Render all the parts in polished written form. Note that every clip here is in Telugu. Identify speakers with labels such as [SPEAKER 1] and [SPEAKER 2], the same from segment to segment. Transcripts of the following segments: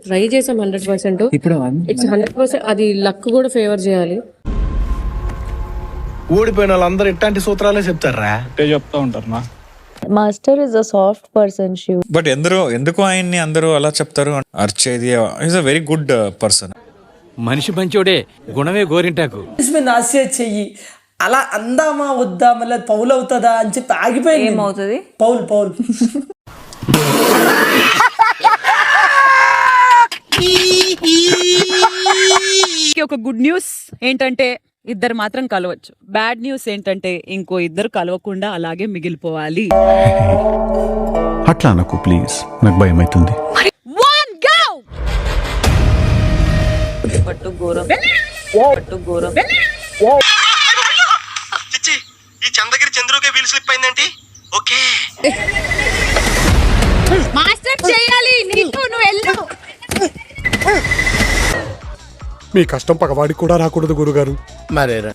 [SPEAKER 1] ట్రై చేసాం 100%.
[SPEAKER 2] ఇప్పుడు
[SPEAKER 1] ఇట్స్ 100%. అది లక్ కూడా ఫేవర్ చేయాలి.
[SPEAKER 3] ఓడిపోయిన వాళ్ళందరూ ఇట్లాంటి సూత్రాలే చెప్తారా?
[SPEAKER 4] చెప్తా ఉంటారు నా
[SPEAKER 5] master is a soft person. Shiv
[SPEAKER 6] but ఎందుకు ఆయన్ని అందరూ అలా చెప్తారు? అర్చేది is a very good person.
[SPEAKER 7] మనిషి మంచోడే, గుణమే గోరింటాకు.
[SPEAKER 8] నాశే చెయ్యి అలా అందామా వద్దా, మళ్ళీ పౌలు అవుతుందా అని చెప్పి ఆగిపోయింది.
[SPEAKER 5] ఏమవుతుంది?
[SPEAKER 8] పౌలు
[SPEAKER 9] ఒక గుడ్ న్యూస్ ఏంటంటే ఇద్దరు మాత్రం కలవచ్చు. బ్యాడ్ న్యూస్ ఏంటంటే ఇంకో ఇద్దరు కలవకుండా అలాగే మిగిలిపోవాలి.
[SPEAKER 10] అట్లా నాకు ప్లీజ్, నాకు భయం అవుతుంది.
[SPEAKER 5] పట్టు ఘోరం.
[SPEAKER 3] ఈ చంద్రగిరి చంద్రుకే వీల్ స్లిప్ అయిందంటే ఓకే
[SPEAKER 9] మాస్టర్ చేయాలి. నువ్వు వెళ్ళు.
[SPEAKER 11] మీ కష్టం పగవాడికి కూడా రాకూడదు గురుగారు.
[SPEAKER 3] మరేరా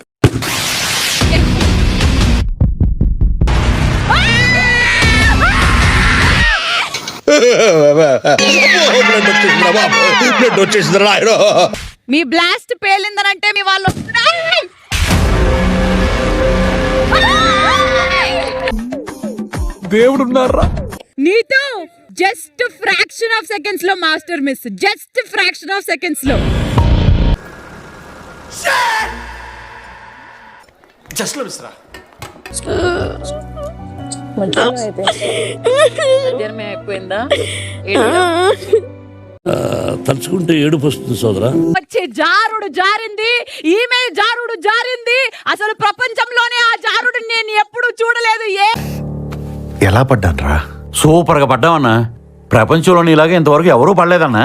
[SPEAKER 9] మీ బ్లాస్ట్ పేలిందనంటే మీ వాళ్ళు
[SPEAKER 11] దేవుడు ఉన్నారా
[SPEAKER 9] నీతో జస్ట్ ఫ్రాక్షన్ ఆఫ్ సెకండ్స్ లో master miss. Just fraction of seconds లో.
[SPEAKER 3] జస్ట్ మిస్రా.
[SPEAKER 5] అయిపోయిందా?
[SPEAKER 7] తలుచుకుంటే ఏడుపు వస్తుంది సోదరా.
[SPEAKER 9] వచ్చే జారుడు జారింది, ఈమె జారుడు జారింది. అసలు ప్రపంచంలోనే ఆ జారుడు నేను ఎప్పుడు చూడలేదు.
[SPEAKER 10] ఎలా పడ్డాను రా?
[SPEAKER 7] సూపర్ గా పడ్డావన్నా. ప్రపంచంలో ఇలాగే ఇంతవరకు ఎవరూ పడలేదన్నా.